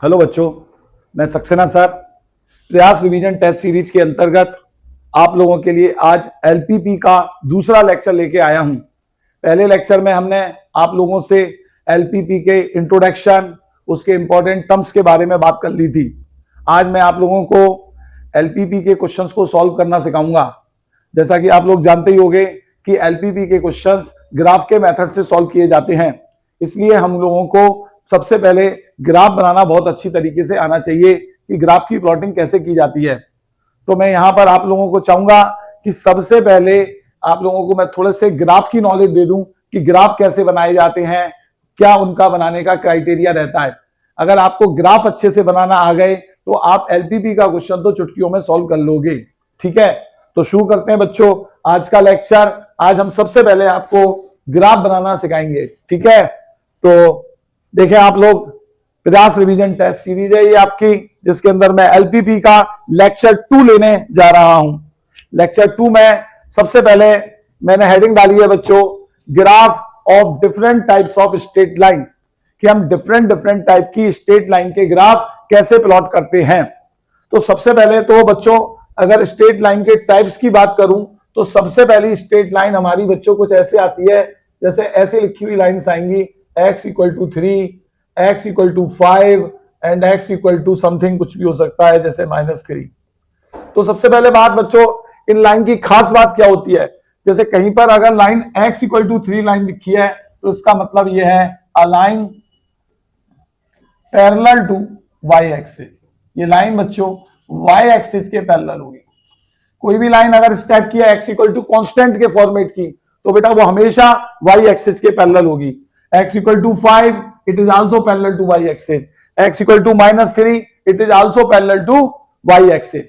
Hello बच्चों, मैं Saxena sir प्रयास रिवीजन टेस्ट सीरीज के अंतर्गत आप लोगों के लिए आज एलपीपी का दूसरा लेक्चर लेके आया हूं। पहले लेक्चर में हमने आप लोगों से एलपीपी के इंट्रोडक्शन, उसके इंपॉर्टेंट टर्म्स के बारे में बात कर ली थी। आज मैं आप लोगों को एलपीपी के क्वेश्चंस को सॉल्व करना सिखाऊंगा। जैसा कि आप लोग जानते ही होंगे कि एलपीपी के क्वेश्चंस ग्राफ के मेथड से सॉल्व किए जाते हैं, इसलिए हम लोगों को सबसे पहले ग्राफ बनाना बहुत अच्छी तरीके से आना चाहिए कि ग्राफ की प्लॉटिंग कैसे की जाती है। तो मैं यहां पर आप लोगों को चाहूंगा कि सबसे पहले आप लोगों को मैं थोड़े से ग्राफ की नॉलेज दे दूं कि ग्राफ कैसे बनाए जाते हैं, क्या उनका बनाने का क्राइटेरिया रहता है। अगर आपको ग्राफ अच्छे से बनाना आ गए तो आप एलपीपी का क्वेश्चन तो चुटकियों में सॉल्व कर लोगे। ठीक है, तो शुरू करते हैं बच्चों आज का लेक्चर। आज हम सबसे पहले आपको ग्राफ बनाना सिखाएंगे। ठीक है, तो देखें आप लोग, प्रयास रिवीजन टेस्ट सीरीज है ये आपकी, जिसके अंदर मैं एलपीपी का लेक्चर 2 लेने जा रहा हूं। लेक्चर 2 में सबसे पहले मैंने हेडिंग डाली है बच्चों, graph of different types of straight line, कि हम डिफरेंट टाइप की स्ट्रेट लाइन के ग्राफ कैसे प्लॉट करते हैं। तो सबसे पहले तो बच्चों अगर स्ट्रेट लाइन के टाइप्स की बात करूं तो सबसे पहली स्ट्रेट लाइन हमारी बच्चों कुछ ऐसे आती है, जैसे ऐसी लिखी हुई लाइन्स आएंगी x = 3, x = 5 and x = something, कुछ भी हो सकता है जैसे -3। तो सबसे पहले बात बच्चों, इन लाइन की खास बात क्या होती है। जैसे कहीं पर अगर लाइन x = 3 लाइन लिखी है तो इसका मतलब यह है a line parallel to y axis. ये लाइन बच्चों y एक्सिस के पैरेलल होगी। कोई भी लाइन अगर इस टाइप की है x = कांस्टेंट के फॉर्मेट की, तो बेटा वो हमेशा y एक्सिस के पैरेलल होगी। x = 5, it is also parallel to y axis. x = -3, it is also parallel to y axis.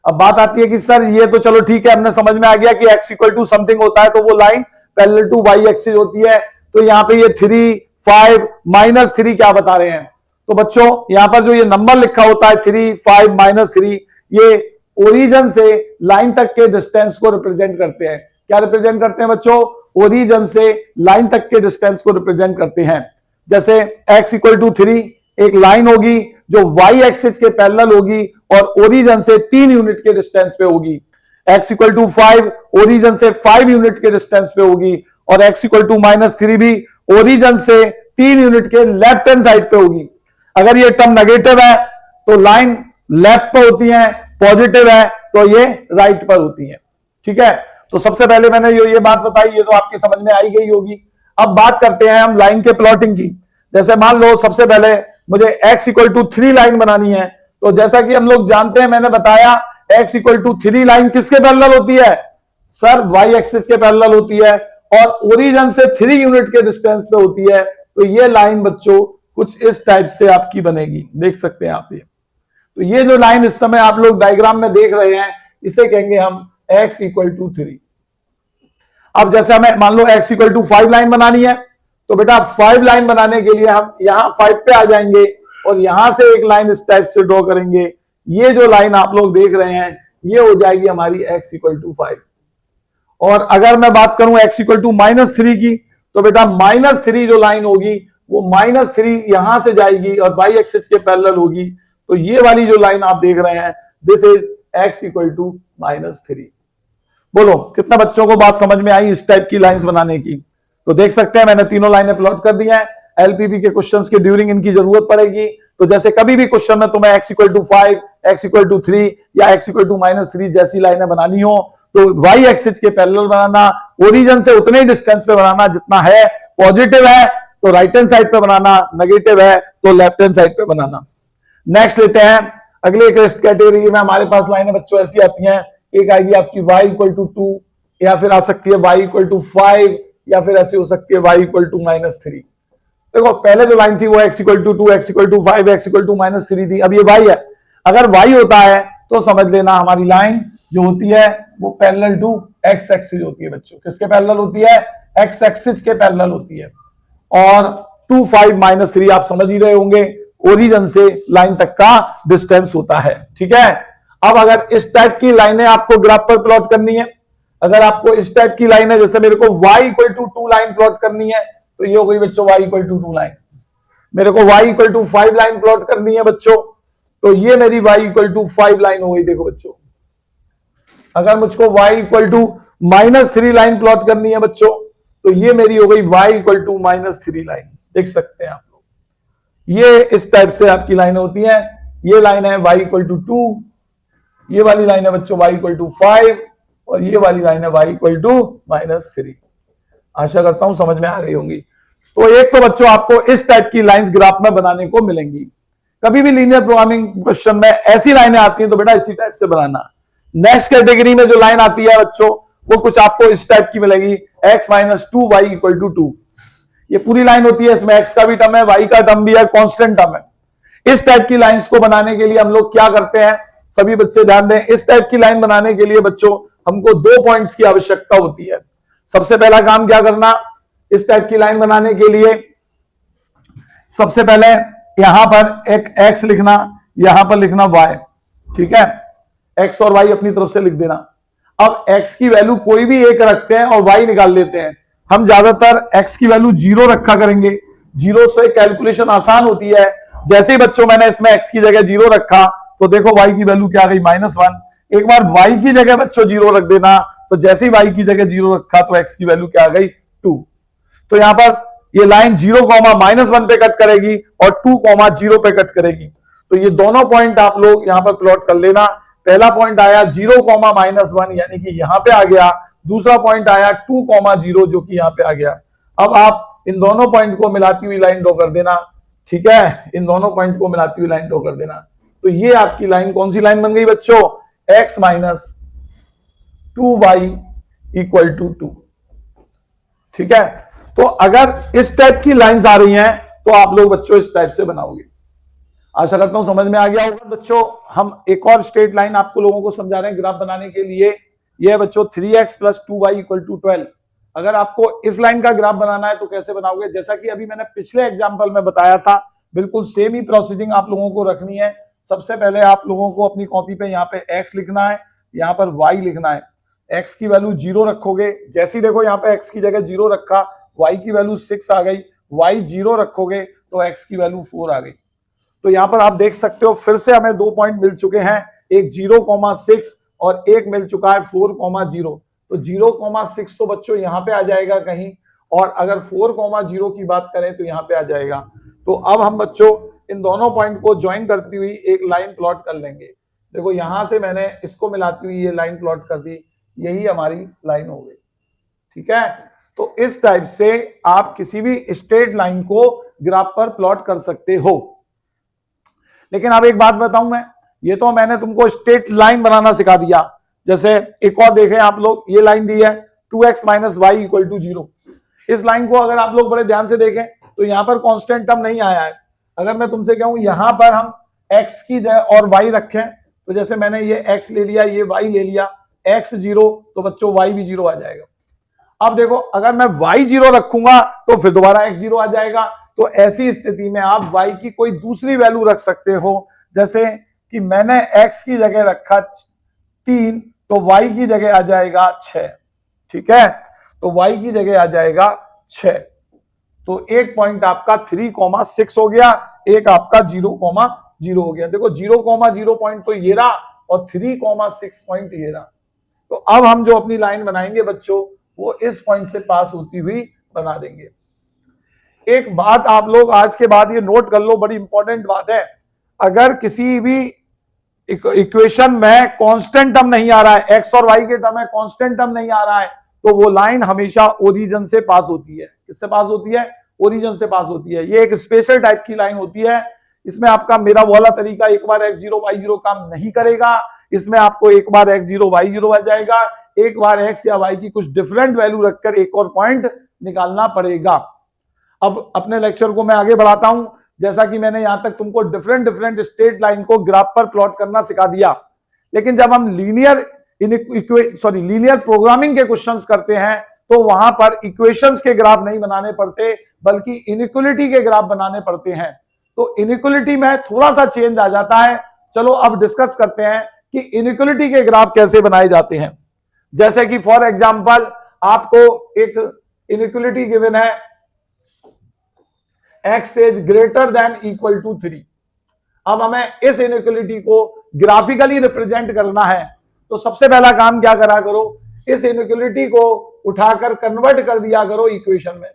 अब बात आती है कि सर ये तो चलो ठीक है, हमने समझ में आ गया कि x = समथिंग होता है तो वो line parallel to y axis होती है। तो यहाँ पे ये 3, 5, -3 क्या बता रहे हैं। तो बच्चों यहाँ पर जो ये नंबर लिखा होता है 3, 5, -3, ये ओरिजिन से लाइन तक के डिस्टेंस को रिप्रेजेंट करते हैं। क्या रिप्रेजेंट करते हैं बच्चों? ओरिजिन से लाइन तक के डिस्टेंस को रिप्रेजेंट करते हैं। जैसे x = 3 एक लाइन होगी जो y एक्सिस के पैरेलल होगी और ओरिजिन से 3 यूनिट के डिस्टेंस पे होगी। x = 5 ओरिजिन से 5 यूनिट के डिस्टेंस पे होगी और x = -3 भी ओरिजिन से 3 यूनिट के लेफ्ट हैंड साइड पे होगी। अगर ये टर्म नेगेटिव है तो लाइन लेफ्ट पर होती है, पॉजिटिव है तो ये राइट पर होती है। ठीक है, तो सबसे पहले मैंने ये बात बताई, ये तो आपकी समझ में आई गई होगी। अब बात करते हैं हम लाइन के प्लॉटिंग की। जैसे मान लो सबसे पहले मुझे x = 3 लाइन बनानी है, तो जैसा कि हम लोग जानते हैं, मैंने बताया x = 3 लाइन किसके पैरेलल होती है? सर y एक्सिस के पैरेलल होती है और ओरिजिन से 3 यूनिट के डिस्टेंस पे होती है। तो ये लाइन बच्चों कुछ इस टाइप से आपकी बनेगी, देख सकते हैं आप ये। तो ये जो लाइन इस समय आप लोग डायग्राम में देख रहे हैं, इसे कहेंगे हम x = 3। अब जैसे हमें मान लो x = 5 लाइन बनानी है, तो बेटा 5 लाइन बनाने के लिए हम यहां 5 पे आ जाएंगे और यहां से एक लाइन इस टाइप से ड्रॉ करेंगे। ये जो लाइन आप लोग देख रहे हैं ये हो जाएगी हमारी x = 5। और अगर मैं बात करूं x = -3 की, तो बेटा -3 जो लाइन होगी वो -3 यहां से जाएगी और y एक्सिस के पैरेलल होगी। तो ये वाली जो लाइन आप देख रहे हैं, दिस इज x = -3। बोलो कितना बच्चों को बात समझ में आई इस टाइप की लाइंस बनाने की। तो देख सकते हैं मैंने तीनों लाइनें प्लॉट कर दी हैं। एलपीपी के क्वेश्चंस के ड्यूरिंग इनकी जरूरत पड़ेगी। तो जैसे कभी भी क्वेश्चन में तुम्हें x = 5, x = 3 या x = -3 जैसी लाइनें बनानी हो तो y एक्सिस के पैरेलल बनाना, ओरिजिन से उतने ही डिस्टेंस पे बनाना जितना है। पॉजिटिव है तो राइट हैंड साइड पे बनाना, नेगेटिव है तो लेफ्ट हैंड साइड पे बनाना। नेक्स्ट लेते हैं अगले कैटेगरी में। हमारे पास लाइनें बच्चों ऐसी आती हैं, एक आएगी आपकी y = 2 या फिर आ सकती है y = 5 या फिर ऐसी हो सकती है y = -3। देखो पहले जो लाइन थी वो x = 2, x = 5, x = -3 थी। अब ये y है, अगर y होता है तो समझ लेना हमारी लाइन जो होती है वो पैरेलल टू x एक्सिस होती है बच्चों। किसके पैरेलल होती है? x एक्सिस के पैरेलल होती है। और 2, 5, -3 आप समझ ही रहे होंगे, ओरिजिन से लाइन तक का डिस्टेंस होता है। ठीक है, अब अगर इस टाइप की लाइनें आपको ग्राफ पर प्लॉट करनी है, अगर आपको इस टाइप की लाइन है, जैसे मेरे को y = 2 लाइन प्लॉट करनी है, तो ये हो गई बच्चों y = 2 लाइन। मेरे को y equal to 5 line plot करनी है बच्चों, तो ये मेरी y इक्वल टू 5 लाइन हो गई। देखो बच्चों, अगर मुझको y equal to -3 line plot करनी है बच्चों, तो ये मेरी हो गई y इक्वल टू -3 लाइन। देख सकते हैं आप लोग, ये इस टाइप से आपकी लाइन होती है। ये लाइन है y इक्वल टू 2, ये वाली लाइन है बच्चों y इक्वल टू 5, और ये वाली लाइन है y इक्वल टू -3। आशा करता हूं समझ में आ गई होंगी। तो एक तो बच्चों आपको इस टाइप की लाइंस ग्राफ में बनाने को मिलेंगी। कभी भी लीनियर प्रोग्रामिंग क्वेश्चन में ऐसी लाइनें आती हैं तो बेटा इसी टाइप से बनाना। नेक्स्ट कैटेगरी में जो लाइन आती है बच्चों, वो कुछ आपको इस टाइप की मिलेगी, x - 2y इक्वल टू 2। ये पूरी लाइन होती है, इसमें x का भी टर्म है, y का टर्म भी है, कांस्टेंट टर्म है। इस टाइप की लाइंस को बनाने के लिए हम लोग क्या करते हैं, सभी बच्चे ध्यान दें। इस टाइप की लाइन बनाने के लिए बच्चों हमको 2 पॉइंट्स की आवश्यकता होती है। सबसे पहला काम क्या करना, इस टाइप की लाइन बनाने के लिए सबसे पहले यहां पर एक x लिखना, यहां पर लिखना y, ठीक है। x और y अपनी तरफ से लिख देना। अब x की वैल्यू कोई भी एक रखते हैं और y निकाल लेते हैं। हम ज्यादातर x की वैल्यू 0 रखा करेंगे, 0 से कैलकुलेशन आसान होती है। जैसे ही बच्चों मैंने इसमें x की जगह 0 रखा, तो देखो y की वैल्यू क्या आ गई, -1। एक बार y की जगह बच्चों 0 रख देना, तो जैसे ही y की जगह 0 रखा तो x की वैल्यू क्या आ गई, 2। तो यहां पर ये लाइन 0, -1 पे कट करेगी और 2, 0 पे कट करेगी। तो ये दोनों पॉइंट आप लोग यहां पर प्लॉट कर लेना। पहला पॉइंट आया 0, -1 यानी कि यहां पे आ गया। दूसरा पॉइंट आया 2, 0 जो कि यहां पे आ गया। अब आप इन दोनों पॉइंट को मिलाती हुई लाइन ड्रॉ कर देना, ठीक है। इन दोनों पॉइंट को मिलाती हुई लाइन ड्रॉ कर देना। तो ये आपकी लाइन कौन सी लाइन बन गई बच्चों, x - 2y इक्वल टू 2, ठीक है। तो अगर इस टाइप की लाइंस आ रही हैं तो आप लोग बच्चों इस टाइप से बनाओगे। आशा करता हूं समझ में आ गया होगा बच्चों। हम एक और स्ट्रेट लाइन आपको लोगों को समझा रहे हैं ग्राफ बनाने के लिए। यह है बच्चों 3x + 2y इक्वल टू 12। अगर आपको इस लाइन का ग्राफ बनाना है तो कैसे बनाओगे, जैसा कि अभी मैंने पिछले एग्जाम्पल में बताया था, बिल्कुल सेम ही प्रोसीजिंग आप लोगों को रखनी है। सबसे पहले आप लोगों को अपनी कॉपी पे यहाँ पे x लिखना है, यहाँ पर y लिखना है। x की वैल्यू 0 रखोगे, जैसे ही देखो यहाँ पे x की जगह 0 रखा, y की वैल्यू 6 आ गई। y 0 रखोगे तो x की वैल्यू 4 आ गई। तो यहाँ पर आप देख सकते हो फिर से हमें 2 पॉइंट मिल चुके हैं, एक 0,6 और एक मिल चुका है 4,0। तो 0,6 तो बच्चों यहाँ पे आ जाएगा कहीं, और अगर 4,0 की बात करें तो यहाँ पे आ जाएगा। तो अब हम बच्चों इन दोनों पॉइंट को ज्वाइन करती हुई एक लाइन प्लॉट कर लेंगे। देखो यहां से मैंने इसको मिलाती हुई ये लाइन प्लॉट कर दी, यही हमारी लाइन हो गई, ठीक है। तो इस टाइप से आप किसी भी स्ट्रेट लाइन को ग्राफ पर प्लॉट कर सकते हो। लेकिन अब एक बात बताऊं मैं, ये तो मैंने तुमको स्ट्रेट लाइन बनाना सिखा दिया। जैसे एक और देखें आप लोग, ये लाइन दी है 2x - y इक्वल टू 0। इस लाइन को अगर आप लोग बड़े ध्यान से देखें तो यहां पर कांस्टेंट टर्म नहीं आया है। अगर मैं तुमसे कहूं यहां पर हम x की जगह और y रखें, तो जैसे मैंने ये x ले लिया, ये y ले लिया, x 0 तो बच्चों y भी 0 आ जाएगा। अब देखो अगर मैं y 0 रखूंगा तो फिर दोबारा x 0 आ जाएगा। तो ऐसी स्थिति में आप y की कोई दूसरी वैल्यू रख सकते हो। जैसे कि मैंने x की जगह रखा 3, तो y की जगह आ जाएगा 6, ठीक है। तो y की जगह आ जाएगा 6। तो एक पॉइंट आपका 3,6 हो गया, एक आपका 0,0 हो गया। देखो 0,0 पॉइंट तो ये रहा और 3,6 पॉइंट ये रहा। तो अब हम जो अपनी लाइन बनाएंगे बच्चों, वो इस पॉइंट से पास होती हुई बना देंगे। एक बात आप लोग आज के बाद ये नोट कर लो, बड़ी इंपॉर्टेंट बात है। अगर किसी भी इक्वेशन में कांस्टेंट टर्म नहीं आ रहा है, एक्स और वाई के टर्म में कांस्टेंट टर्म नहीं आ रहा है, तो वो लाइन हमेशा ओरिजिन से पास होती है। किससे पास होती है, ओरिजिन से पास होती है। ये एक स्पेशल टाइप की लाइन होती है। इसमें आपका मेरा वाला तरीका एक बार x0 y0 काम नहीं करेगा। इसमें आपको एक बार x0 y0 आ जाएगा, एक बार x या y की कुछ डिफरेंट वैल्यू रखकर एक और पॉइंट निकालना पड़ेगा। अब अपने लेक्चर को मैं आगे बढ़ाता हूं। जैसा कि मैंने यहां तक तुमको डिफरेंट स्ट्रेट लाइन को ग्राफ पर प्लॉट करना सिखा दिया, लेकिन जब हम लीनियर प्रोग्रामिंग के क्वेश्चंस करते हैं तो वहां पर इक्वेशंस के ग्राफ नहीं बनाने पड़ते, बल्कि इनइक्वालिटी के ग्राफ बनाने पड़ते हैं। तो इनइक्वालिटी में थोड़ा सा चेंज आ जाता है। चलो अब डिस्कस करते हैं कि इनइक्वालिटी के ग्राफ कैसे बनाए जाते हैं। जैसे कि फॉर एग्जांपल आपको एक इनइक्वालिटी गिवन है x is greater than equal to 3। अब हमें इस इनइक्वलिटी को ग्राफिकली रिप्रेजेंट करना है, तो सबसे पहला काम क्या करा करो, इस इनइक्वलिटी को उठाकर कन्वर्ट कर दिया करो इक्वेशन में।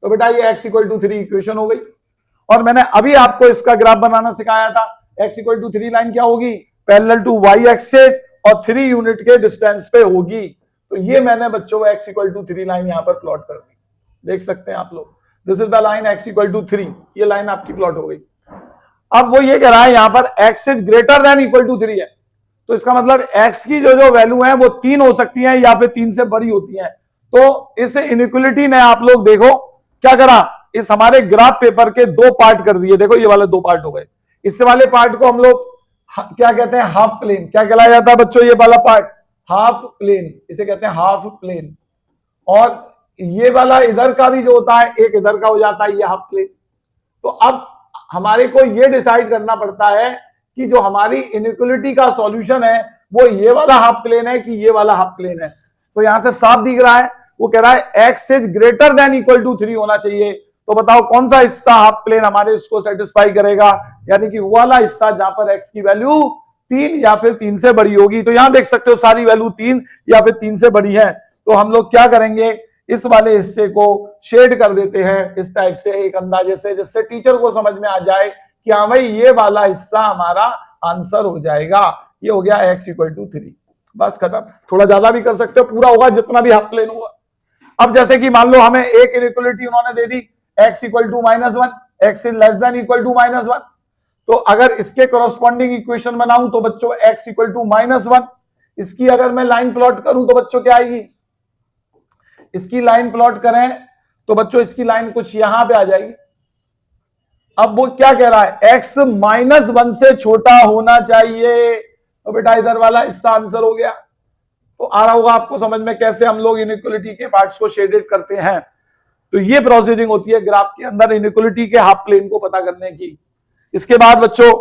तो बेटा ये x इक्वल टू 3 इक्वेशन हो गई। और मैंने अभी आपको इसका ग्राफ बनाना सिखाया था, x इक्वल टू 3 लाइन क्या होगी, पैरेलल टू y एक्सिस और 3 यूनिट के डिस्टेंस पे होगी। तो ये मैंने बच्चों x इक्वल टू 3 लाइन यहां पर प्लॉट कर दी, देख सकते हैं आप लोग, this is the line x equal to 3, ये लाइन आपकी प्लॉट हो गई। अब वो ये कह रहा है यहां पर x is greater than equal to 3 है, तो इसका मतलब x की जो वैल्यू है वो 3 हो सकती है या फिर 3 से बड़ी होती है। तो इस इनइक्वलिटी ने आप लोग देखो क्या करा, इस हमारे ग्राफ पेपर के दो पार्ट कर दिए, देखो ये वाले दो पार्ट हो गए। इस वाले पार्ट को हम लोग क्या कहते हैं, हाफ प्लेन। क्या कहलाया जाता है बच्चों ये वाला पार्ट, हाफ प्लेन, इसे कहते हैं हाफ प्लेन। और ये वाला इधर का भी जो होता है, एक इधर का हो जाता है, ये हाफ प्लेन। तो अब हमारे को ये डिसाइड करना पड़ता है कि जो हमारी इनइक्वलिटी का सॉल्यूशन है वो ये वाला हाफ प्लेन है कि ये वाला हाफ प्लेन है। तो यहां से साफ दिख रहा है, वो कह रहा है x is greater than equal to 3 होना चाहिए। तो बताओ कौन सा हिस्सा हाफ प्लेन हमारे इसको सेटिस्फाई करेगा, यानी कि वो वाला हिस्सा जहां पर x की वैल्यू 3 या फिर 3 से बड़ी होगी। तो यहां देख सकते हो सारी वैल्यू 3 या फिर 3 से बड़ी है। तो हम लोग क्या करेंगे, इस वाले हिस्से को शेड कर देते हैं इस टाइप से, एक अंदाजे से, जिससे टीचर को समझ में आ जाए कि हाँ भाई ये वाला हिस्सा हमारा आंसर हो जाएगा। ये हो गया x इक्वल टू 3, बस खत्म। थोड़ा ज्यादा भी कर सकते हो, पूरा होगा जितना भी हाफ प्लेन हुआ। अब जैसे कि मान लो हमें एक इनइक्वलिटी उन्होंने दे दी x equal to -1, x is less than equal to -1। तो अगर इसके कोरोस्पॉन्डिंग इक्वेशन बनाऊं तो बच्चों x इक्वल टू -1, इसकी अगर मैं लाइन प्लॉट करूं तो बच्चों क्या आएगी, इसकी लाइन प्लॉट करें तो बच्चों इसकी लाइन कुछ यहां पे आ जाएगी। अब वो क्या कह रहा है, x -1 से छोटा होना चाहिए। तो बेटा इधर वाला हिस्सा आंसर हो गया। तो आ रहा होगा आपको समझ में कैसे हम लोग इनइक्वलिटी के पार्ट्स को शेडेड करते हैं। तो ये प्रोसीडिंग होती है ग्राफ के अंदर इनइक्वलिटी के हाफ प्लेन को पता करने की। इसके बाद बच्चों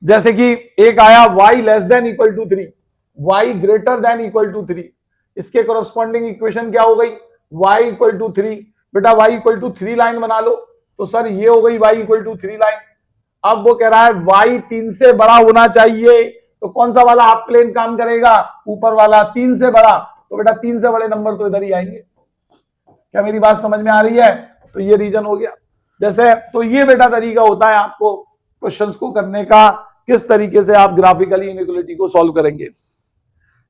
जैसे कि एक आया y less than equal to 3, y greater than equal to 3, इसके कोरोस्पॉन्डिंग इक्वेशन क्या हो गई, y इक्वल टू 3। बेटा y इक्वल टू 3 लाइन बना लो, तो सर ये हो गई y इक्वल टू 3 लाइन। अब वो कह रहा है y 3 से बड़ा होना चाहिए, तो कौन सा वाला हाफ प्लेन काम करेगा, ऊपर वाला 3 से बड़ा। तो बेटा 3 से बड़े नंबर तो इधर ही आएंगे। क्या मेरी बात समझ में आ रही है? तो ये रीजन हो गया। जैसे तो ये बेटा तरीका होता है आपको क्वेश्चंस को करने का, किस तरीके से आप ग्राफिकली इनइक्वलिटी को सॉल्व करेंगे।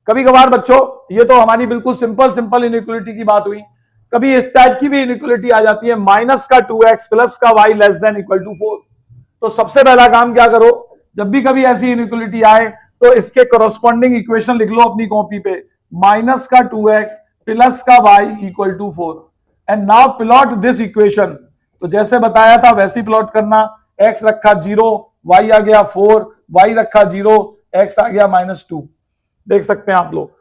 कभी कभार बच्चों, ये तो हमारी बिल्कुल सिंपल इनइक्वलिटी की बात हुई, कभी इस टाइप की भी इनइक्वलिटी आ जाती है, माइनस का 2x प्लस का y less than equal to 4। तो सबसे पहला काम क्या करो, जब भी कभी ऐसी इनइक्वलिटी आए तो इसके कोरोस्पॉन्डिंग इक्वेशन लिख लो अपनी कॉपी पे, माइनस का 2x प्लस का y equal to 4 and now plot this equation. तो जैसे बताया था वैसे ही प्लॉट करना, x रखा 0, y आ गया 4, y रखा 0, x आ गया -2। देख सकते हैं आप लोग,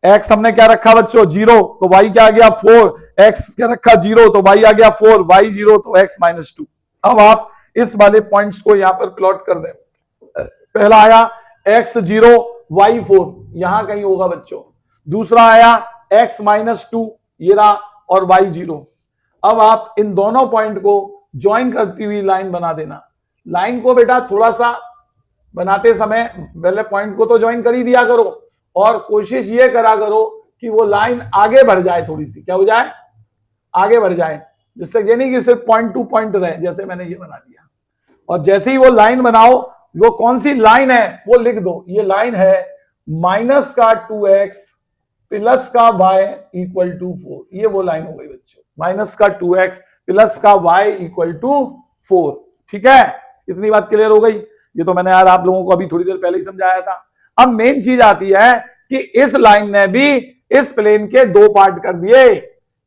x हमने क्या रखा बच्चों 0, तो y क्या आ गया 4, x क्या रखा 0, तो y आ गया 4, y 0, तो x -2। अब आप इस वाले पॉइंट्स को यहां पर प्लॉट कर दें। पहला आया x 0, y 4, यहां कहीं होगा बच्चों। दूसरा आया x -2, ये रहा, और y 0। अब आप इन दोनों पॉइंट को ज्वाइन करती हुई लाइन बना देना। लाइन को बेटा थोड़ा सा बनाते समय पहले पॉइंट को तो ज्वाइन कर ही दिया करो, और कोशिश ये करा करो कि वो लाइन आगे बढ़ जाए, थोड़ी सी क्या हो जाए, आगे बढ़ जाए, जिससे ये नहीं कि सिर्फ पॉइंट टू पॉइंट रहे, जैसे मैंने ये बना दिया। और जैसे ही वो लाइन बनाओ, वो कौन सी लाइन है वो लिख दो। ये लाइन है माइनस का 2x प्लस का y इक्वल टू 4, ये वो लाइन हो गई बच्चों, माइनस का 2x प्लस का y इक्वल टू 4। ठीक है, इतनी बात क्लियर हो गई। ये तो मैंने यार आप लोगों को अभी थोड़ी देर पहले ही समझाया था। अब मेन चीज आती है कि इस लाइन ने भी इस प्लेन के दो पार्ट कर दिए।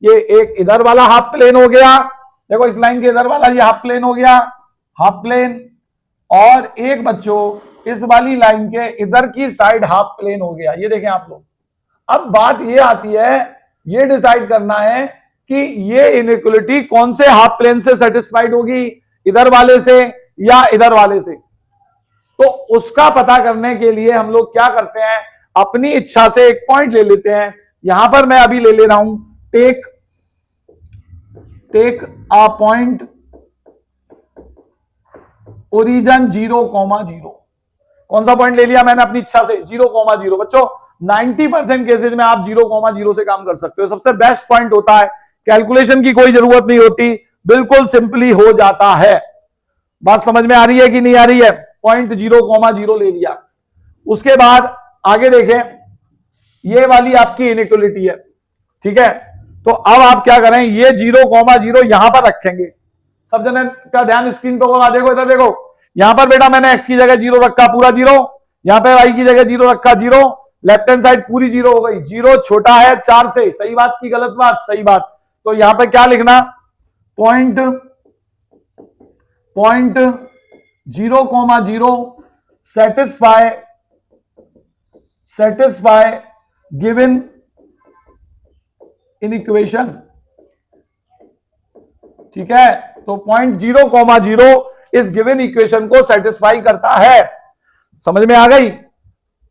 ये एक इधर वाला हाफ प्लेन हो गया, देखो इस लाइन के इधर वाला ये हाफ प्लेन हो गया, हाफ प्लेन, और एक बच्चों इस वाली लाइन के इधर की साइड हाफ प्लेन हो गया। ये देखें आप लोग। अब बात ये आती है, ये डिसाइड करना है कि ये इनइक्वलिटी कौन से हाफ प्लेन से सेटिस्फाइड होगी, इधर वाले से या इधर वाले से। तो उसका पता करने के लिए हम लोग क्या करते हैं, अपनी इच्छा से एक पॉइंट ले लेते हैं। यहां पर मैं अभी ले ले रहा हूं, टेक अ पॉइंट ओरिजन 0,0। कौन सा पॉइंट ले लिया मैंने अपनी इच्छा से? 0,0। बच्चों 90% केसेज में आप 0,0 से काम कर सकते हो। सबसे बेस्ट पॉइंट होता है, कैलकुलेशन की कोई जरूरत नहीं होती, बिल्कुल सिंपली हो जाता है। बात समझ में आ रही है कि नहीं आ रही है? पॉइंट 0,0 ले लिया। उसके बाद आगे देखें, ये वाली आपकी इनइक्वलिटी है, ठीक है। तो अब आप क्या करें, ये 0,0 यहां पर रखेंगे। सब जने का ध्यान स्क्रीन पर होगा, देखो इधर देखो, यहां पर बेटा मैंने x की जगह 0 रखा, पूरा 0। यहां पे y की जगह 0 रखा, 0। लेफ्ट हैंड साइड पूरी 0 हो गई। 0 छोटा है 4 से, सही बात की गलत बात? सही बात। तो यहां पे क्या लिखना, point 0,0 satisfy given in equation, ठीक है। तो पॉइंट 0,0 इस गिवन इक्वेशन को सेटिस्फाई करता है। समझ में आ गई?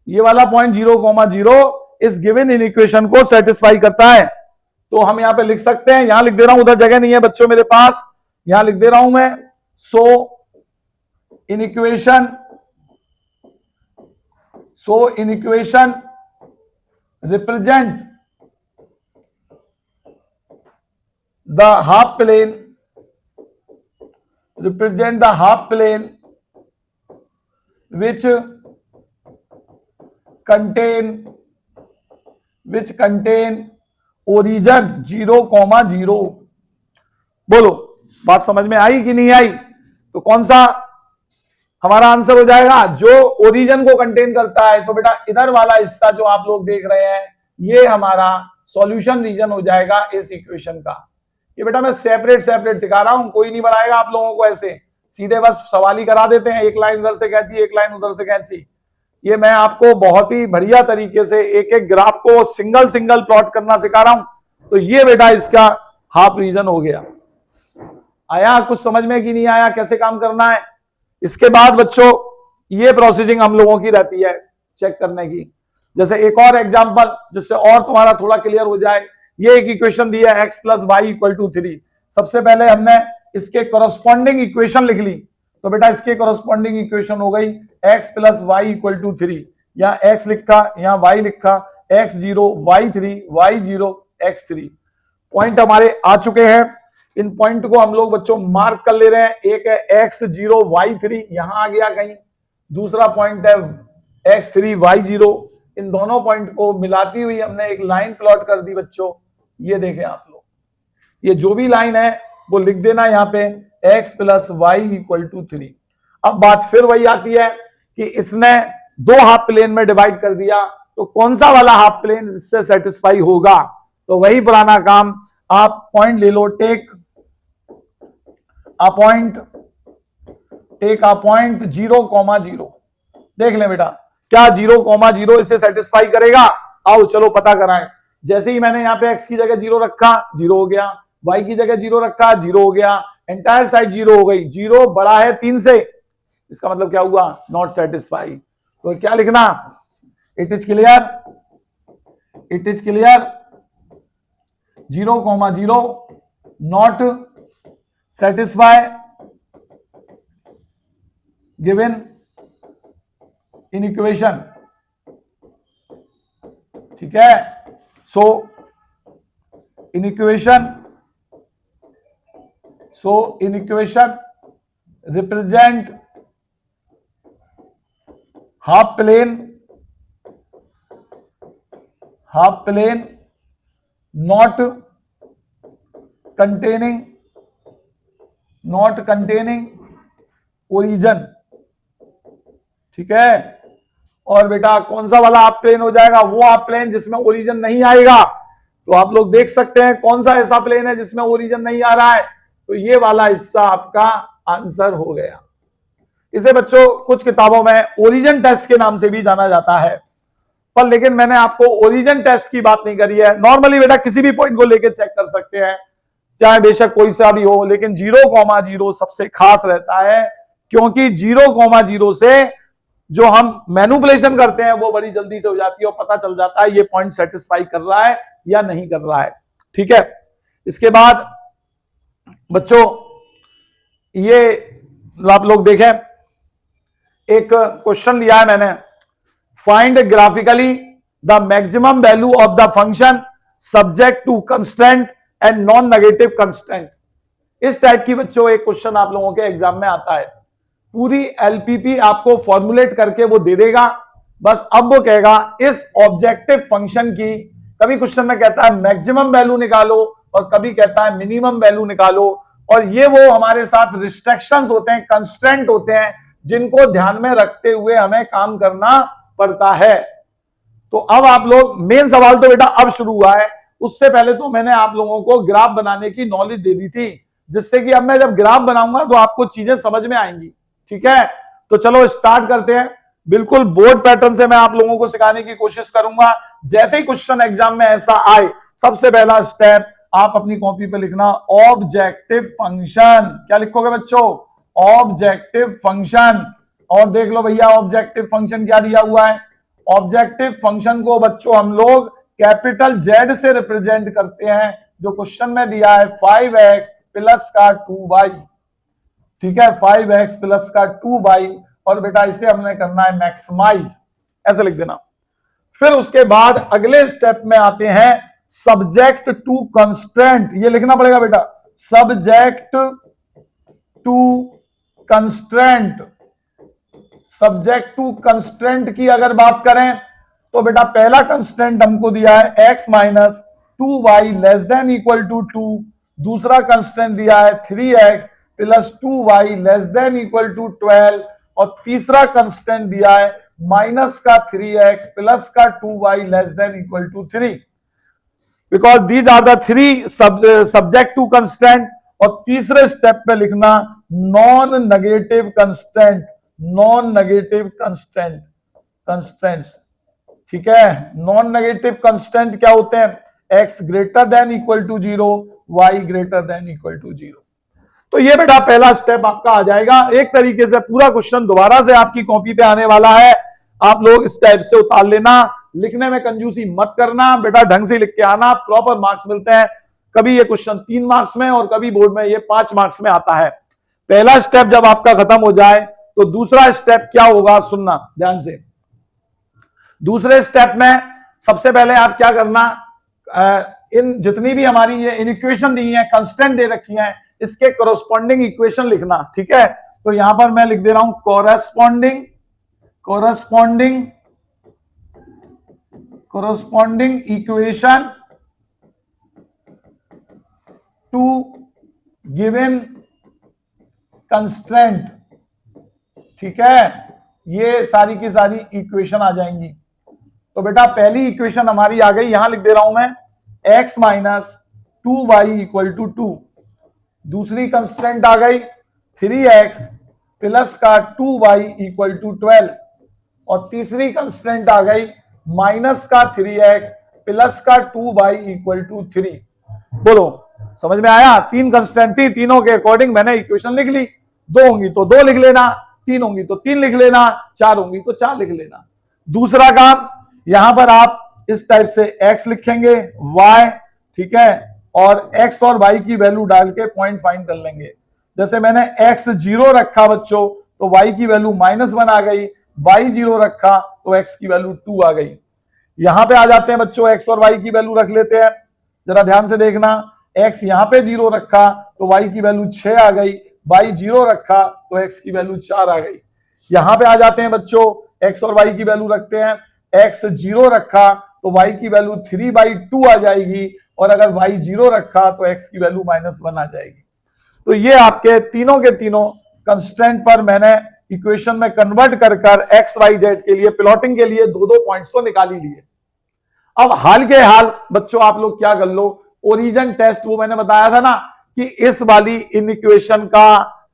ये वाला पॉइंट 0,0 इस गिवन इन इक्वेशन को सेटिस्फाई करता है। तो हम यहां पे लिख सकते हैं, यहां लिख दे रहा हूं, उधर जगह नहीं है बच्चों मेरे पास, यहां लिख दे रहा हूं मैं। So in equation represent the half plane which contain origin 0,0। बोलो बात समझ में आई कि नहीं आई? तो कौन सा हमारा आंसर हो जाएगा? जो ओरिजिन को कंटेन करता है। तो बेटा इधर वाला हिस्सा जो आप लोग देख रहे हैं, ये हमारा सॉल्यूशन रीजन हो जाएगा इस इक्वेशन का। ये बेटा मैं सेपरेट सिखा रहा हूं, कोई नहीं बढ़ाएगा आप लोगों को ऐसे, सीधे बस सवाल ही करा देते हैं, एक लाइन इधर से खींची, एक लाइन उधर से खींची। ये मैं आपको बहुत ही बढ़िया तरीके से एक एक ग्राफ को सिंगल प्लॉट करना सिखा रहा हूं। तो ये बेटा इसका हाफ रीजन हो गया। आया कुछ समझ में कि नहीं आया, कैसे काम करना है? इसके बाद बच्चों ये प्रोसीजिंग हम लोगों की रहती है चेक करने की। जैसे एक और एग्जांपल जिससे और तुम्हारा थोड़ा क्लियर हो जाए, ये एक इक्वेशन दी है x + y = 3। सबसे पहले हमने इसके कोरस्पॉन्डिंग इक्वेशन लिख ली। तो बेटा इसके कोरस्पॉन्डिंग इक्वेशन हो गई x + y = 3। यहां x लिखा, यहां y लिखा, x0 y3 y0 x3। Point हमारे आ चुके हैं। इन पॉइंट को हम लोग बच्चों मार्क कर ले रहे हैं। एक है x0 y3, यहां आ गया कहीं। दूसरा पॉइंट है x3 y0। इन दोनों पॉइंट को मिलाती हुई हमने एक लाइन प्लॉट कर दी बच्चों। ये देखें आप लोग, ये जो भी लाइन है वो लिख देना यहां पे x + y = 3। अब बात फिर वही आती है कि इसने दो हाफ प्लेन में डिवाइड कर दिया, तो कौन सा वाला हाफ प्लेन इससे सेटिस्फाई होगा? तो वही पुराना काम, आप पॉइंट ले लो, टेक अ पॉइंट 0,0। देख लें बेटा क्या 0,0 इसे सेटिस्फाई करेगा? आओ चलो पता कराएं। जैसे ही मैंने यहाँ पे x की जगह 0 रखा, 0 हो गया, y की जगह 0 रखा, 0 हो गया, एंटायर साइड 0 हो गई। 0 बड़ा है 3 से, इसका मतलब क्या हुआ? Not satisfy. तो क्या लिखना? It is clear 0,0 not satisfy given in equation, ठीक है। So in equation represent half plane not containing origin, ठीक है। और बेटा कौन सा वाला हाफ प्लेन हो जाएगा? वो हाफ प्लेन जिसमें ओरिजिन नहीं आएगा। तो आप लोग देख सकते हैं कौन सा ऐसा प्लेन है जिसमें ओरिजिन नहीं आ रहा है। तो ये वाला हिस्सा आपका आंसर हो गया। इसे बच्चों कुछ किताबों में ओरिजिन टेस्ट के नाम से भी जाना जाता है, पर लेकिन मैंने आपको ओरिजिन टेस्ट की बात नहीं करी है। नॉर्मली बेटा किसी भी पॉइंट को लेकर चेक कर सकते हैं, चाहे बेशक कोई सा भी हो, लेकिन 0,0 सबसे खास रहता है, क्योंकि 0,0 से जो हम मैनिपुलेशन करते हैं वो बड़ी जल्दी से हो जाती है और पता चल जाता है ये पॉइंट सेटिस्फाई कर रहा है या नहीं कर रहा है, ठीक है। इसके बाद बच्चों ये आप लोग देखें, एक क्वेश्चन लिया है मैंने, find graphically the maximum value of the function subject to constant and non negative constant. इस टाइप की बच्चों एक क्वेश्चन आप लोगों के एग्जाम में आता है। पूरी एलपीपी आपको फॉर्मुलेट करके वो दे देगा, बस अब वो कहेगा इस ऑब्जेक्टिव फंक्शन की, कभी क्वेश्चन में कहता है मैक्सिमम वैल्यू निकालो और कभी कहता है मिनिमम वैल्यू निकालो, और ये वो हमारे साथ रिस्ट्रिक्शंस होते हैं, कंस्ट्रेंट होते हैं, जिनको ध्यान में रखते हुए हमें काम करना पड़ता है। तो अब आप लोग, मेन सवाल तो बेटा अब शुरू हुआ है, उससे पहले तो मैंने आप लोगों को ग्राफ बनाने की नॉलेज दे दी थी, जिससे कि अब मैं जब ग्राफ बनाऊंगा तो आपको चीजें समझ में आएंगी। ठीक है, तो चलो स्टार्ट करते हैं। बिल्कुल बोर्ड पैटर्न से मैं आप लोगों को सिखाने की कोशिश करूंगा। जैसे ही क्वेश्चन एग्जाम में ऐसा आए, सबसे पहला स्टेप आप अपनी कॉपी पे लिखना ऑब्जेक्टिव फंक्शन। क्या लिखोगे बच्चों? Objective function. और देख लो भैया ऑब्जेक्टिव फंक्शन क्या दिया हुआ है। ऑब्जेक्टिव फंक्शन को बच्चों हम लोग कैपिटल जेड से रिप्रेजेंट करते हैं, जो क्वेश्चन में दिया है 5x प्लस का 2y। ठीक है, 5x प्लस का 2y, और बेटा इसे हमने करना है मैक्सिमाइज, ऐसे लिख देना। फिर उसके बाद अगले स्टेप में आते हैं सब्जेक्ट टू कंस्ट्रेंट। ये लिखना पड़ेगा बेटा, subject to constraint. Subject to constraint की अगर बात करें तो बेटा पहला कंस्ट्रेंट हमको दिया है x minus 2y less than equal to 2। दूसरा कंस्ट्रेंट दिया है 3x plus 2y less than equal to 12, और तीसरा कंस्टेंट दिया है माइनस का 3x प्लस का 2y less than equal to 3, because these are the three subject to constant. और तीसरे स्टेप पे लिखना non negative constant, non negative constant, constants. ठीक है, नॉन नेगेटिव कंस्टेंट क्या होते हैं? x greater than equal to 0, y greater than equal to 0। तो ये बेटा पहला स्टेप आपका आ जाएगा। एक तरीके से पूरा क्वेश्चन दोबारा से आपकी कॉपी पे आने वाला है, आप लोग इस टाइप से उतार लेना। लिखने में कंजूसी मत करना बेटा, ढंग से लिख के आना, प्रॉपर मार्क्स मिलते हैं। कभी ये क्वेश्चन 3 मार्क्स में और कभी बोर्ड में ये 5 मार्क्स में आता है। पहला स्टेप जब आपका खत्म हो जाए तो दूसरा स्टेप क्या होगा, सुनना ध्यान से। दूसरे स्टेप में सबसे पहले आप क्या करना, इन जितनी भी हमारी ये इक्वेशन दी है, कंस्टेंट दे रखी है, इसके कोरस्पॉन्डिंग इक्वेशन लिखना। ठीक है, तो यहां पर मैं लिख दे रहा हूं corresponding, corresponding, corresponding equation two given constraint. ठीक है, ये सारी की सारी इक्वेशन आ जाएंगी। तो बेटा पहली इक्वेशन हमारी आ गई, यहां लिख दे रहा हूं मैं x minus 2y equal to 2। दूसरी कंस्टेंट आ गई 3x प्लस का 2y इक्वल टू 12, और तीसरी कंस्टेंट आ गई माइनस का 3x प्लस का 2y इक्वल टू 3। बोलो समझ में आया? 3 कंस्टेंट थी, तीनों के अकॉर्डिंग मैंने इक्वेशन लिख ली। 2 होंगी तो 2 लिख लेना, 3 होंगी तो 3 लिख लेना, 4 होंगी तो 4 लिख लेना। दूसरा काम, यहां पर आप इस टाइप से x लिखेंगे, y, ठीक है, और x और y की वैल्यू डाल के पॉइंट फाइंड कर लेंगे। जैसे मैंने x 0 रखा बच्चों तो y की वैल्यू -1 आ गई, y 0 रखा तो x की वैल्यू 2 आ गई। यहां पे आ जाते हैं बच्चों, x और y की वैल्यू रख लेते हैं, जरा ध्यान से देखना। x यहां पे 0 रखा तो y की वैल्यू 6 आ गई, y 0 रखा तो x की वैल्यू 4 आ गई। यहां पे आ जाते हैं बच्चों, x और y की वैल्यू रखते हैं, x 0 रखा तो y की वैल्यू 3/2 आ जाएगी, और अगर y 0 रखा तो x की वैल्यू -1 आ जाएगी। तो ये आपके तीनों के तीनों कंस्ट्रेंट पर मैंने इक्वेशन में कन्वर्ट कर x y z के लिए प्लॉटिंग के लिए 2-2 पॉइंट्स तो निकाल ही लिए। अब हाल के हाल बच्चों आप लोग क्या कर लो, ओरिजिन टेस्ट, वो मैंने बताया था ना कि इस वाली इन इक्वेशन का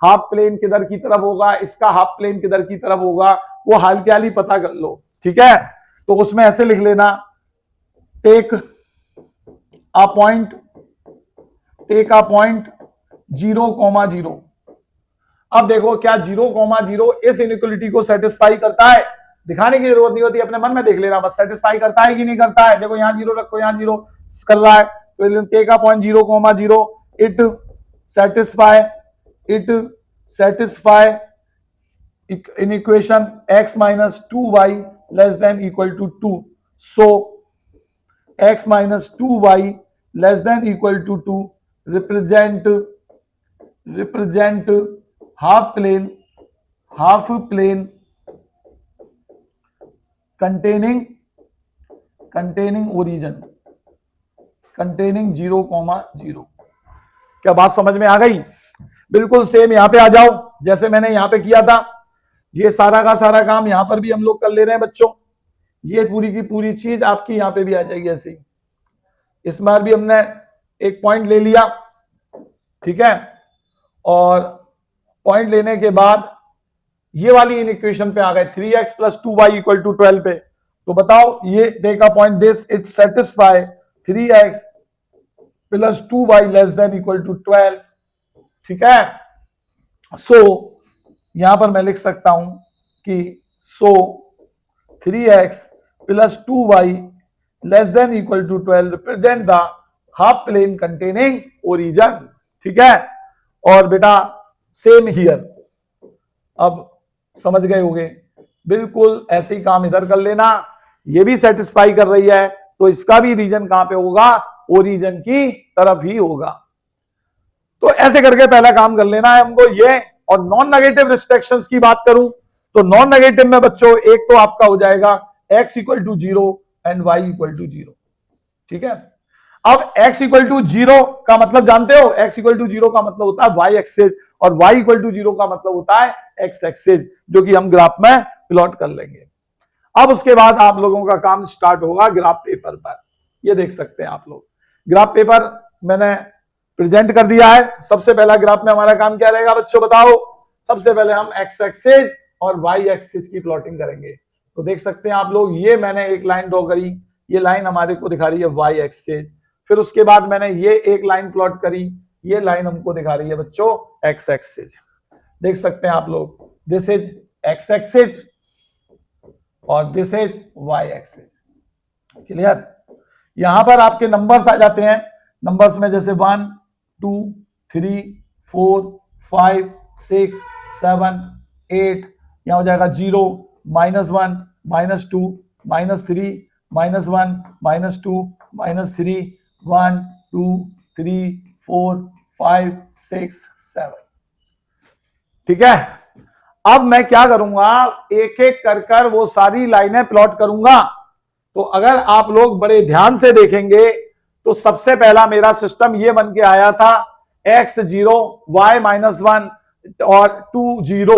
हाफ प्लेन किधर की तरफ होगा, इसका हाफ प्लेन किधर की तरफ होगा, वो हाल के हाल ही पता कर लो। ठीक है, तो उसमें ऐसे लिख लेना, टेक अ पॉइंट 0,0। अब देखो क्या 0,0 इस इनइक्वालिटी को सेटिस्फाई करता है, दिखाने की जरूरत नहीं होती, अपने मन में देख लेना बस, सेटिस्फाई करता है कि नहीं करता है। देखो यहां 0 रखो, यहां 0 कर रहा है, तो take a point 0,0, it satisfy in equation x minus 2y less than equal to 2. So x minus 2y less than equal to 2 represent half plane containing origin containing 0,0. क्या बात समझ में आ गई? बिल्कुल सेम यहां पे आ जाओ जैसे मैंने यहां पे किया था। ये सारा का सारा काम यहां पर भी हम लोग कर ले रहे हैं बच्चों। ये पूरी की पूरी चीज आपकी यहां पे भी आ जाएगी ऐसे ही। इस बार भी हमने एक पॉइंट ले लिया, ठीक है, और पॉइंट लेने के बाद ये वाली इन इक्वेशन पे आ गए 3x plus 2y equal to 12 पे। तो बताओ ये take a point this it satisfy 3x plus 2y less than equal to 12, ठीक है। सो यहां पर मैं लिख सकता हूं कि so 3x plus 2y less than equal to 12 represent the half plane containing origin, ठीक है। और बेटा सेम हियर, अब समझ गए होगे, बिल्कुल ऐसे ही काम इधर कर लेना। ये भी सेटिस्फाई कर रही है तो इसका भी रीजन कहां पे होगा? ओरिजिन की तरफ ही होगा। तो ऐसे करके पहला काम कर लेना है हमको ये। और नॉन नेगेटिव रिस्ट्रिक्शंस की बात करूं तो नॉन नेगेटिव में बच्चों एक तो आपका हो जाएगा x equal to 0 and y equal to 0, ठीक है। अब x इक्वल टू 0 का मतलब जानते हो? x इक्वल टू 0 का मतलब होता है y एक्सिस और y इक्वल टू 0 का मतलब होता है x एक्सिस, जो कि हम ग्राफ में प्लॉट कर लेंगे। अब उसके बाद आप लोगों का काम स्टार्ट होगा ग्राफ पेपर पर। ये देख सकते हैं आप लोग, ग्राफ पेपर मैंने प्रेजेंट कर दिया है। सबसे पहला ग्राफ में हमारा काम क्या रहेगा बच्चों बताओ? सबसे पहले हम x एक्सिस और y एक्सिस की प्लॉटिंग करेंगे। तो देख सकते हैं आप लोग, ये मैंने एक लाइन ड्रॉ करी, ये लाइन हमारे को दिखा रही है y एक्सिस। फिर उसके बाद मैंने ये एक लाइन प्लॉट करी, ये लाइन हमको दिखा रही है बच्चों x एक्सिस। देख सकते हैं आप लोग, दिस इज x एक्सिस और this is y axis. Clear? यहां पर आपके नंबर्स आ जाते हैं। नंबर्स में जैसे 1 2 3 4 5 6 7 8, यहां हो जाएगा 0 -1 -2 -3 -1 -2 -3 1 2 3 4 5 6 7, ठीक है। अब मैं क्या करूंगा, एक एक कर कर वो सारी लाइनें प्लॉट करूंगा। तो अगर आप लोग बड़े ध्यान से देखेंगे तो सबसे पहला मेरा सिस्टम ये बन के आया था x0 y -1 और 2 0।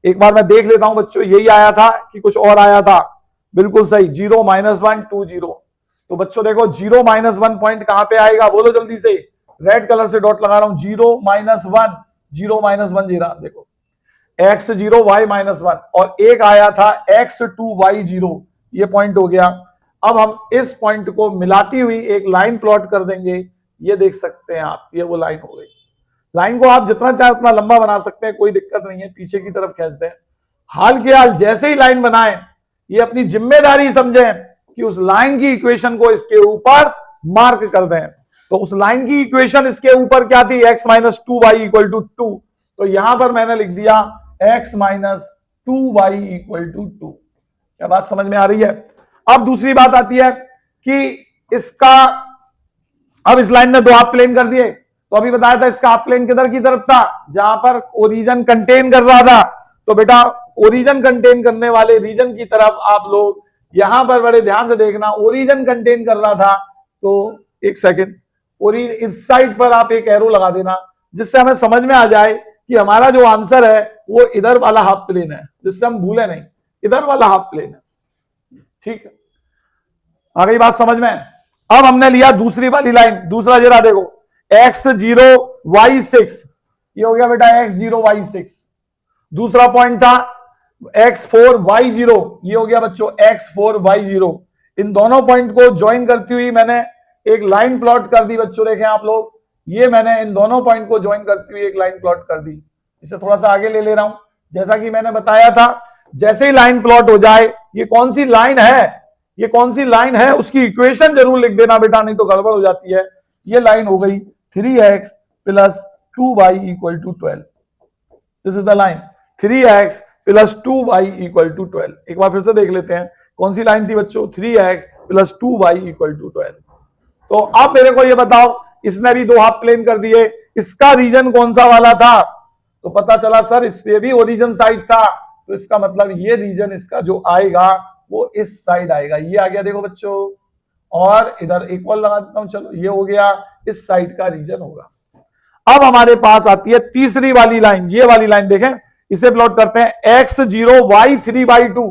एक बार मैं देख लेता हूं बच्चों, यही आया था कि कुछ और आया था? बिल्कुल सही, 0 -1 2 0। तो बच्चों देखो 0 -1 पॉइंट कहां पे आएगा? बोलो जल्दी से, रेड कलर से डॉट लगा रहा हूं। 0 -1 0 -1 जीरा, देखो x0 y -1 और एक आया था x2 y0, ये पॉइंट हो गया। अब हम इस पॉइंट को मिलाती हुई एक लाइन प्लॉट कर देंगे। ये देख सकते हैं आप, ये वो लाइन हो गई। लाइन को आप जितना चाहे उतना लंबा बना सकते हैं, कोई दिक्कत नहीं है, पीछे की तरफ खींच दें। हाल के हाल जैसे ही लाइन बनाएं, ये अपनी जिम्मेदारी समझें कि उस लाइन की इक्वेशन को इसके ऊपर मार्क कर दें। तो उस लाइन की इक्वेशन इसके ऊपर क्या थी? x - 2y = 2। तो यहां पर मैंने लिख दिया x - 2y = 2। क्या बात समझ में आ रही है? अब दूसरी बात आती है कि इसका, अब इस लाइन ने दो हाफ प्लेन कर दिए। तो अभी बताया था इसका हाफ प्लेन किधर की तरफ था? जहां पर ओरिजिन कंटेन कर रहा था। तो बेटा ओरिजिन कंटेन करने वाले रीजन की तरफ आप लोग यहां पर बड़े ध्यान से देखना, ओरिजिन कंटेन कर रहा था। तो एक सेकेंड, इस साइड पर आप एक एरो लगा देना, जिससे हमें समझ में आ जाए कि हमारा जो आंसर है वो इधर वाला हाफ प्लेन है, जिससे हम भूले नहीं, इधर वाला हाफ प्लेन है। ठीक है, आ गई बात समझ में? अब हमने लिया दूसरी वाली लाइन, दूसरा जरा देखो, x0 y6, ये हो गया बेटा x0 y6। दूसरा पॉइंट था x4 y0, ये हो गया बच्चों x4 y0। इन दोनों पॉइंट को ज्वाइन करती हुई मैंने एक लाइन प्लॉट कर दी बच्चों। देखें आप लोग, ये मैंने इन दोनों पॉइंट को ज्वाइन करती हुई एक लाइन प्लॉट कर दी। इसे थोड़ा सा आगे ले रहा हूं। जैसा कि मैंने बताया था, जैसे ही लाइन प्लॉट हो जाए, ये कौन सी लाइन है, ये कौन सी लाइन है उसकी इक्वेशन जरूर लिख देना बेटा, नहीं तो गड़बड़ हो जाती है। ये लाइन हो गई 3x + 2y = 12। This is the line 3x plus 2y equal to 12। एक बार फिर से देख लेते हैं कौन सी लाइन थी बच्चों, 3x plus 2y equal to 12। तो अब मेरे को ये बताओ, इसने भी दो हाफ प्लेन कर दिए, इसका रीजन कौन सा वाला था? तो पता चला सर इससे भी ओरिजिन साइड था, तो इसका मतलब ये रीजन इसका जो आएगा वो इस साइड आएगा। ये आ गया देखो बच्चों, और इधर एक और लगा देता हूं, चलो ये हो गया, इस साइड का रीजन होगा। अब हमारे पास आती है तीसरी वाली लाइन, ये वाली लाइन देखें, इसे प्लॉट करते हैं x0 y3/2,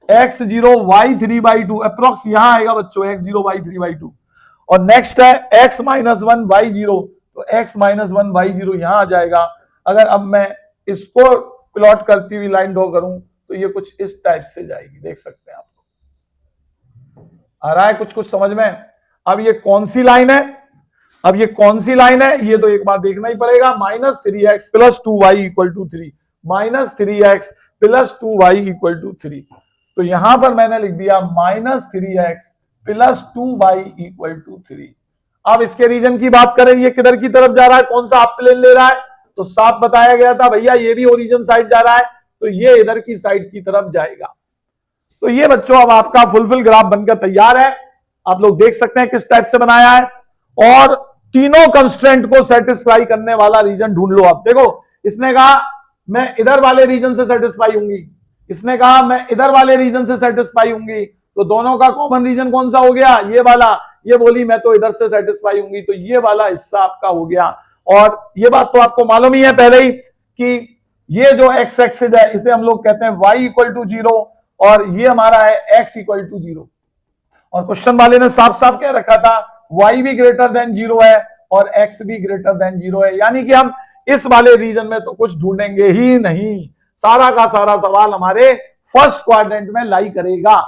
x0 y3/2 approx यहां आएगा बच्चों, x0 y3/2। और नेक्स्ट है x -1 y0, तो x -1 y0 यहां आ जाएगा। अगर अब मैं इसको प्लॉट करती हुई लाइन ड्रॉ करूं तो ये कुछ इस टाइप से जाएगी, देख सकते हैं आप। आ रहा है कुछ कुछ समझ में? अब ये कौन सी लाइन है, अब ये कौन सी लाइन है, ये तो एक बार देखना ही पड़ेगा। -3x plus 2y equal to 3, -3x plus 2y equal to 3। तो यहां पर मैंने लिख दिया -3x plus 2y equal to 3। अब इसके रीजन की बात करें, ये किधर की तरफ जा रहा है, कौन सा हाफ प्लेन ले रहा है? तो साफ बताया गया था भैया ये भी ओरिजिन साइड जा रहा है, तो ये इधर की साइड की तरफ जाएगा। तो ये बच्चों अब आपका फुलफिल ग्राफ बनकर तैयार है। आप लोग देख सकते हैं किस टाइप से बनाया है, और तीनों कंस्ट्रेंट को सेटिस्फाई करने वाला रीजन ढूंढ लो। आप देखो, इसने कहा मैं इधर वाले रीजन से सेटिस्फाई होंगी, इसने कहा मैं इधर वाले रीजन से सेटिस्फाई होंगी, तो दोनों का कॉमन रीजन कौन सा हो गया? ये वाला। ये बोली मैं तो इधर से सेटिस्फाई होंगी, तो ये वाला हिस्सा आपका हो गया। और ये बात तो आपको मालूम ही है पहले ही कि ये जो एक्स एक्सिस है इसे हम लोग कहते हैं y इक्वल टू 0, और ये हमारा है x इक्वल टू 0। और क्वेश्चन वाले ने साफ साफ कह रखा था y भी ग्रेटर देन 0 है और x भी ग्रेटर देन 0 है, यानी कि हम इस वाले रीजन में तो कुछ ढूंढेंगे ही नहीं, सारा का सारा सवाल हमारे फर्स्ट क्वाड्रेंट में लाई करेगा।